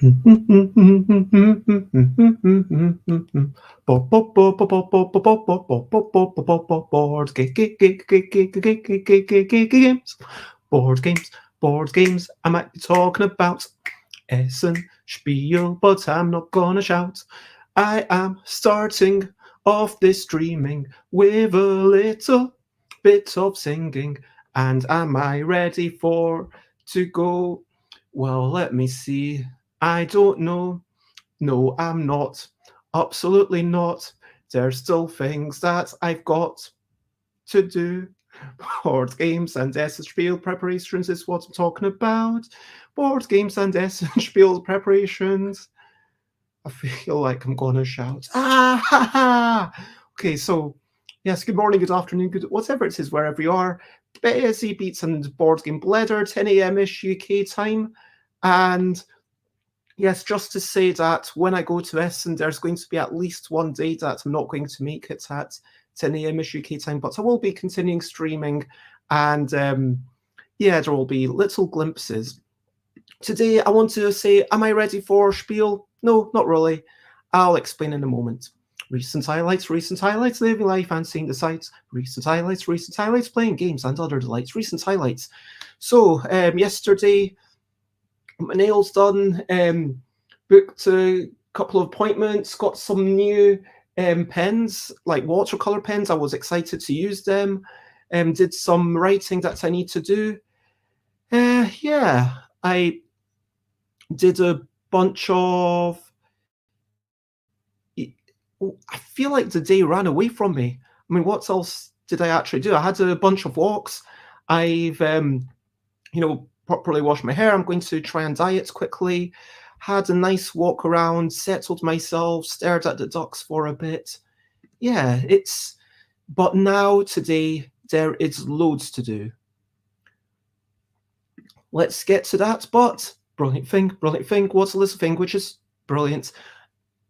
Games, board games. I might be talking about Essen, Spiel, but I'm not gonna shout. I am starting off this streaming with a little bit of singing. And am I ready for to go? Well, let me see. I don't know. No, I'm not. Absolutely not. There's still things that I've got to do. Board games and Spiel preparations is what I'm talking about. Board games and Spiel preparations. I feel like I'm gonna shout. Ah ha ha! Okay, so yes, good morning, good afternoon, good whatever it is, wherever you are. BBBB Beats and Board Game Bladder, 10 a.m.ish UK time. And yes, just to say that when I go to Essen, there's going to be at least one day that I'm not going to make it at 10 a.m.ish UK time, but I will be continuing streaming, and yeah, there will be little glimpses. Today, I want to say, am I ready for Spiel? No, not really. I'll explain in a moment. Recent highlights, living life and seeing the sights. Recent highlights, playing games and other delights. Recent highlights. So, yesterday, my nails done, booked a couple of appointments, got some new pens, like watercolor pens. I was excited to use them. Did some writing that I need to do. Yeah, I did a bunch of. I feel like the day ran away from me. I mean, what else did I actually do? I had a bunch of walks. I've, properly washed my hair. I'm going to try and diet quickly. Had a nice walk around, settled myself, stared at the ducks for a bit. Yeah, but now today there is loads to do. Let's get to that, but brilliant thing. What's a little thing which is brilliant?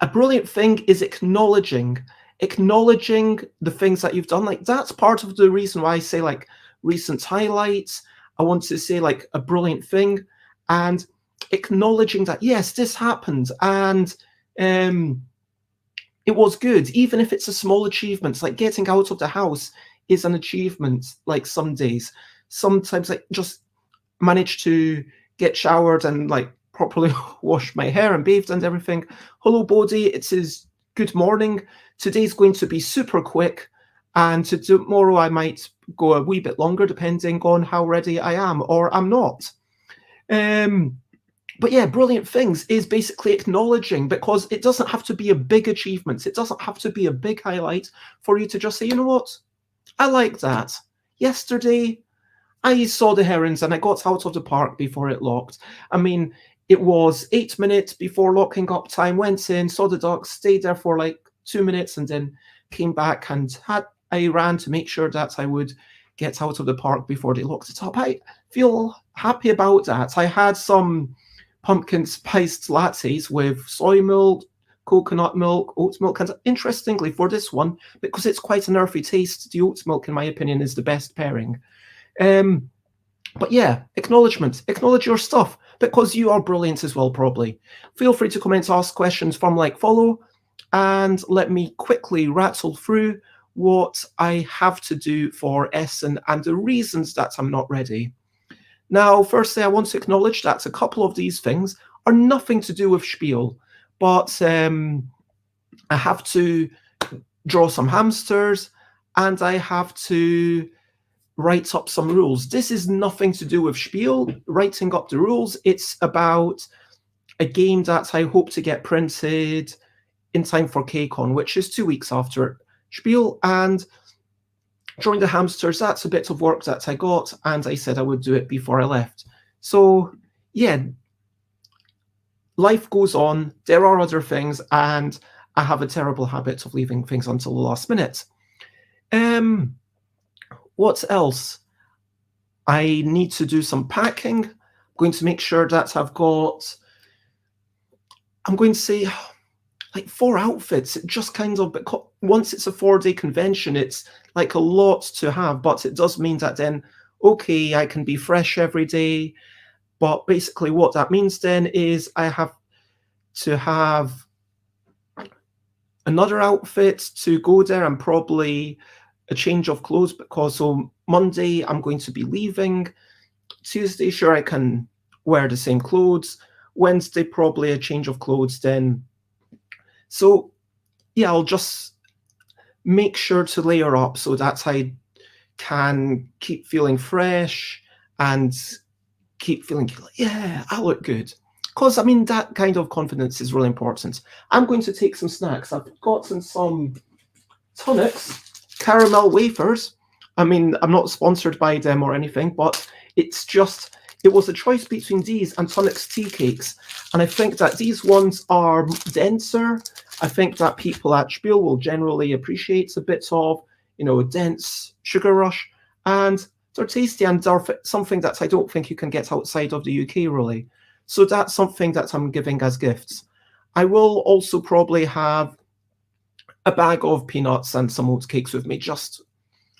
A brilliant thing is acknowledging the things that you've done. Like, that's part of the reason why I say, like, recent highlights. I want to say, like, a brilliant thing, and acknowledging that, yes, this happened, and it was good, even if it's a small achievement. Like, getting out of the house is an achievement. Like, some days, sometimes I just managed to get showered and, like, properly washed my hair and bathed and everything. Hello, Bodhi. It is good morning. Today's going to be super quick, and tomorrow I might go a wee bit longer, depending on how ready I am or I'm not. But yeah, brilliant things is basically acknowledging, because it doesn't have to be a big achievement. It doesn't have to be a big highlight for you to just say, you know what? I like that. Yesterday, I saw the herons and I got out of the park before it locked. I mean, it was 8 minutes before locking up time, went in, saw the ducks, stayed there for like 2 minutes, and then came back, and I ran to make sure that I would get out of the park before they locked it up. I feel happy about that. I had some pumpkin spiced lattes with soy milk, coconut milk, oat milk, and interestingly for this one, because it's quite an earthy taste, the oat milk, in my opinion, is the best pairing. But yeah, acknowledge your stuff, because you are brilliant as well, probably. Feel free to comment, ask questions, from, like, follow, and let me quickly rattle through what I have to do for Essen and the reasons that I'm not ready. Now, firstly, I want to acknowledge that a couple of these things are nothing to do with Spiel, but I have to draw some hamsters, and I have to write up some rules. This is nothing to do with Spiel, writing up the rules. It's about a game that I hope to get printed in time for KCON, which is 2 weeks after Spiel. And drawing the hamsters, that's a bit of work that I got, and I said I would do it before I left. So yeah, life goes on. There are other things, and I have a terrible habit of leaving things until the last minute. What else? I need to do some packing. I'm going to make sure that I'm going to say, like, 4 outfits. It just kind of, once it's a 4-day convention, it's like a lot to have, but it does mean that then, okay, I can be fresh every day. But basically what that means then is I have to have another outfit to go there and probably a change of clothes, because so Monday I'm going to be leaving. Tuesday, sure, I can wear the same clothes. Wednesday, probably a change of clothes then. So yeah, I'll just make sure to layer up so that I can keep feeling fresh and keep feeling like, yeah, I look good. Because, I mean, that kind of confidence is really important. I'm going to take some snacks. I've gotten some tonics, caramel wafers. I mean, I'm not sponsored by them or anything, but it's just, it was a choice between these and Tonics tea cakes. And I think that these ones are denser. I think that people at Spiel will generally appreciate a bit of, a dense sugar rush. And they're tasty, and they're something that I don't think you can get outside of the UK, really. So that's something that I'm giving as gifts. I will also probably have a bag of peanuts and some oat cakes with me, just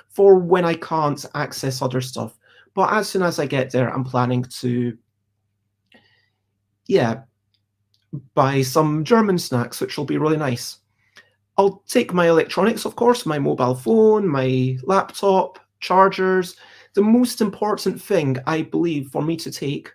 for when I can't access other stuff. But as soon as I get there, I'm planning to, buy some German snacks, which will be really nice. I'll take my electronics, of course, my mobile phone, my laptop, chargers. The most important thing, I believe, for me to take,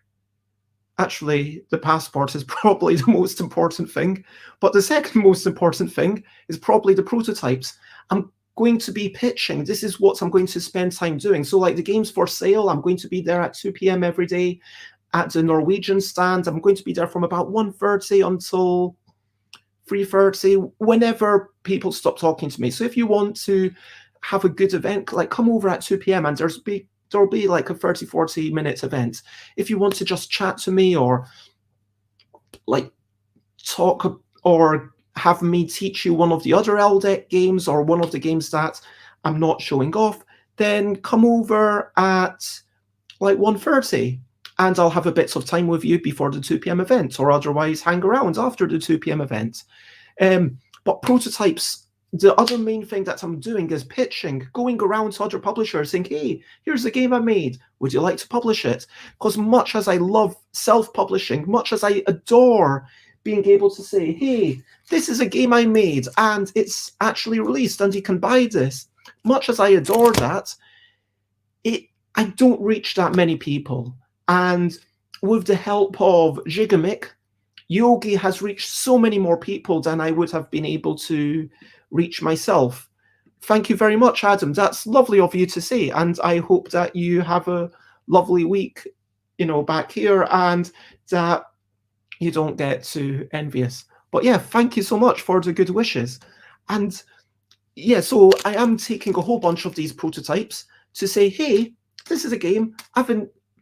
actually, the passport is probably the most important thing, but the second most important thing is probably the prototypes. I'm going to be pitching. This is what I'm going to spend time doing. So like the games for sale, I'm going to be there at 2 p.m. every day at the Norwegian stand. I'm going to be there from about 1:30 until 3:30, whenever people stop talking to me. So if you want to have a good event, like come over at 2 p.m. and there'll be like a 30-40 minute event. If you want to just chat to me or like talk or have me teach you one of the other LDEC games or one of the games that I'm not showing off, then come over at like 1:30 and I'll have a bit of time with you before the 2 p.m. event, or otherwise hang around after the 2 p.m. event. But prototypes, the other main thing that I'm doing is pitching, going around to other publishers saying, hey, here's the game I made. Would you like to publish it? Because much as I love self-publishing, much as I adore being able to say, hey, this is a game I made and it's actually released and you can buy this, much as I adore that, I don't reach that many people. And with the help of Gigamic, Yogi has reached so many more people than I would have been able to reach myself. Thank you very much, Adam. That's lovely of you to say. And I hope that you have a lovely week, back here, and that you don't get too envious. But yeah, thank you so much for the good wishes. And yeah, so I am taking a whole bunch of these prototypes to say, hey, this is a game.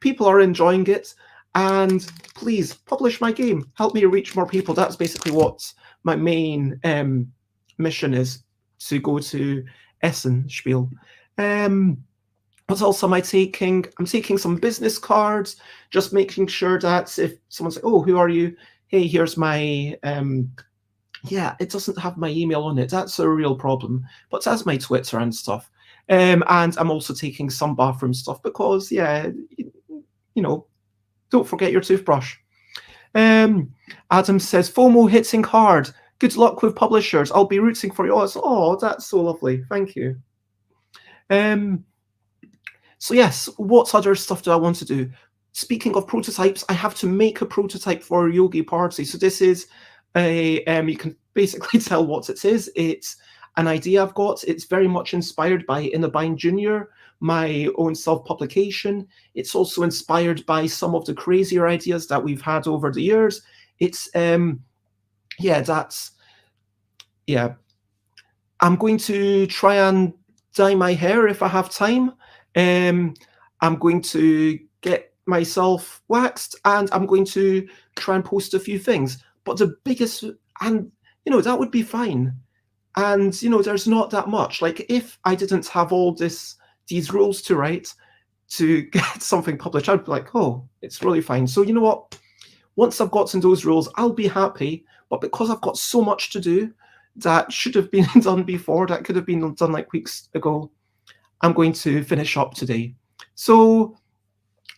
People are enjoying it. And please publish my game. Help me reach more people. That's basically what my main mission is, to go to Essen Spiel. What else am I taking? I'm taking some business cards, just making sure that if someone's like, oh, who are you? Hey, here's my, it doesn't have my email on it. That's a real problem. But that's my Twitter and stuff. And I'm also taking some bathroom stuff because, don't forget your toothbrush. Adam says, FOMO hitting hard. Good luck with publishers. I'll be rooting for you. Oh, that's so lovely. Thank you. So yes, what other stuff do I want to do? Speaking of prototypes, I have to make a prototype for Yogi Party. So this is you can basically tell what it is. It's an idea I've got. It's very much inspired by In a Bind Junior, my own self-publication. It's also inspired by some of the crazier ideas that we've had over the years. It's I'm going to try and dye my hair if I have time. I'm going to get myself waxed, and I'm going to try and post a few things. But the biggest, and that would be fine. And there's not that much. Like if I didn't have all these rules to write to get something published, I'd be like, oh, it's really fine. So you know what? Once I've gotten those rules, I'll be happy. But because I've got so much to do that should have been done before, that could have been done like weeks ago, I'm going to finish up today. So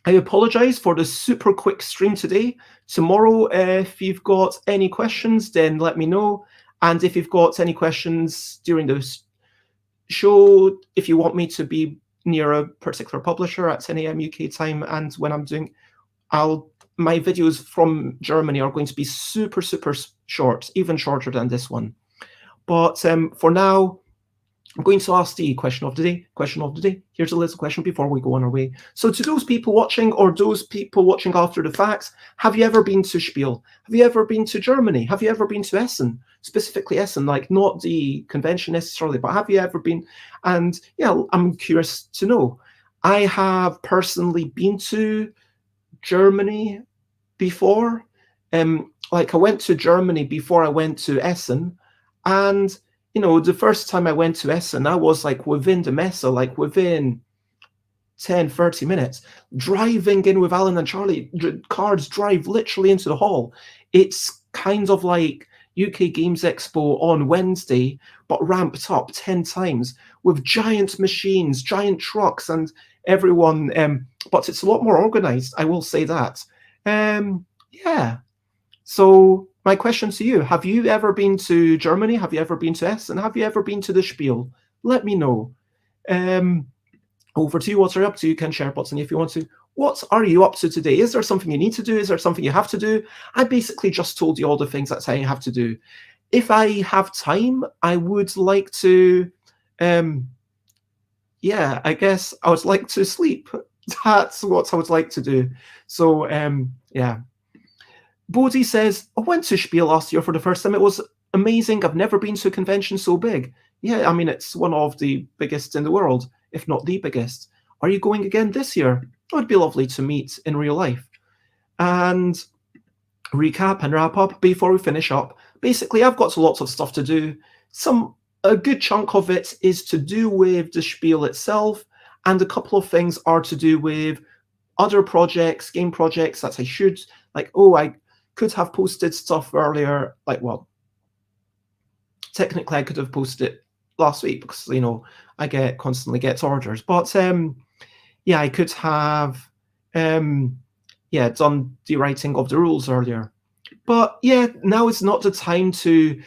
I apologize for the super quick stream today. Tomorrow, if you've got any questions, then let me know. And if you've got any questions during the show, if you want me to be near a particular publisher at 10 a.m. UK time, and when I'm doing, my videos from Germany are going to be super, super short, even shorter than this one. But for now, I'm going to ask the question of the day. Question of the day. Here's a little question before we go on our way. So to those people watching, or those people watching after the facts, have you ever been to Spiel? Have you ever been to Germany? Have you ever been to Essen? Specifically Essen, like not the convention necessarily, but have you ever been? And yeah, I'm curious to know. I have personally been to Germany before. Like I went to Germany before I went to Essen, and the first time I went to Essen, I was like within the Messe, like within 10, 30 minutes, driving in with Alan and Charlie. Cars drive literally into the hall. It's kind of like UK Games Expo on Wednesday, but ramped up 10 times with giant machines, giant trucks, and everyone. But it's a lot more organized, I will say that. Yeah. So my question to you, have you ever been to Germany? Have you ever been to Essen? Have you ever been to the Spiel? Let me know. Over to you. What are you up to? You can share button if you want to. What are you up to today? Is there something you need to do? Is there something you have to do? I basically just told you all the things that I have to do. If I have time, I would like to, yeah, I guess I would like to sleep. That's what I would like to do. So, yeah. Bodhi says, I went to Spiel last year for the first time. It was amazing. I've never been to a convention so big. Yeah, I mean, it's one of the biggest in the world, if not the biggest. Are you going again this year? It would be lovely to meet in real life. And recap and wrap up before we finish up. Basically, I've got lots of stuff to do. A good chunk of it is to do with the Spiel itself, and a couple of things are to do with other projects, game projects that I should, like, I could have posted stuff earlier, like, well, technically I could have posted it last week because, I constantly get orders. But, yeah, I could have, done the writing of the rules earlier. But, yeah, now is not the time to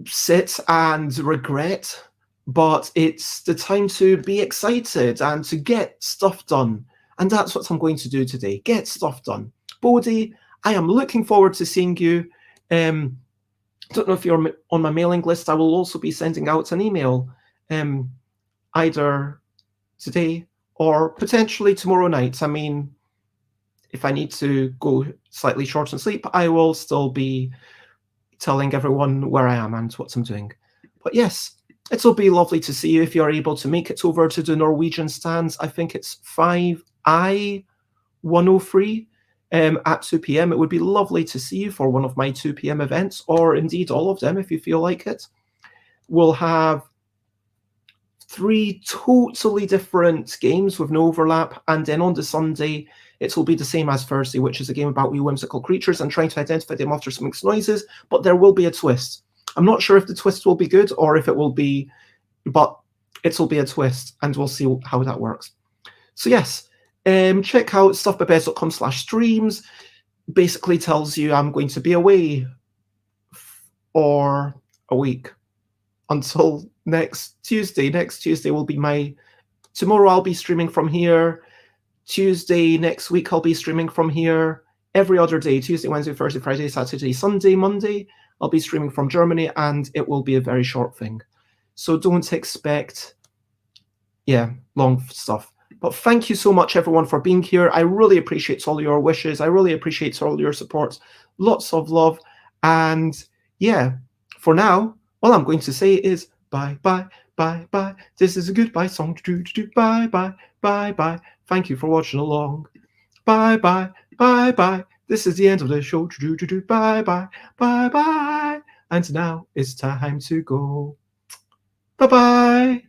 sit and regret, but it's the time to be excited and to get stuff done. And that's what I'm going to do today, get stuff done. Bodhi, I am looking forward to seeing you. Don't know if you're on my mailing list. I will also be sending out an email either today or potentially tomorrow night. I mean, if I need to go slightly short on sleep, I will still be telling everyone where I am and what I'm doing. But yes, it'll be lovely to see you if you're able to make it over to the Norwegian stands. I think it's 5I 103 at 2 p.m. It would be lovely to see you for one of my 2 p.m. events, or indeed all of them if you feel like it. We'll have 3 totally different games with no overlap, and then on the Sunday, it will be the same as Thursday, which is a game about wee whimsical creatures and trying to identify them after some mixed noises, but there will be a twist. I'm not sure if the twist will be good or if it will be, but it will be a twist, and we'll see how that works. So yes, check out stuffbybez.com/streams. Basically tells you I'm going to be away for a week until next Tuesday. Next Tuesday will be tomorrow I'll be streaming from here. Tuesday next week I'll be streaming from here. Every other day, Tuesday, Wednesday, Thursday, Friday, Saturday, Sunday, Monday, I'll be streaming from Germany, and it will be a very short thing. So don't expect, long stuff. But thank you so much, everyone, for being here. I really appreciate all your wishes. I really appreciate all your support. Lots of love. And for now, all I'm going to say is bye, bye, bye, bye. This is a goodbye song. Bye, bye, bye, bye. Thank you for watching along. Bye, bye, bye, bye. This is the end of the show. Bye, bye, bye, bye. And now it's time to go. Bye-bye.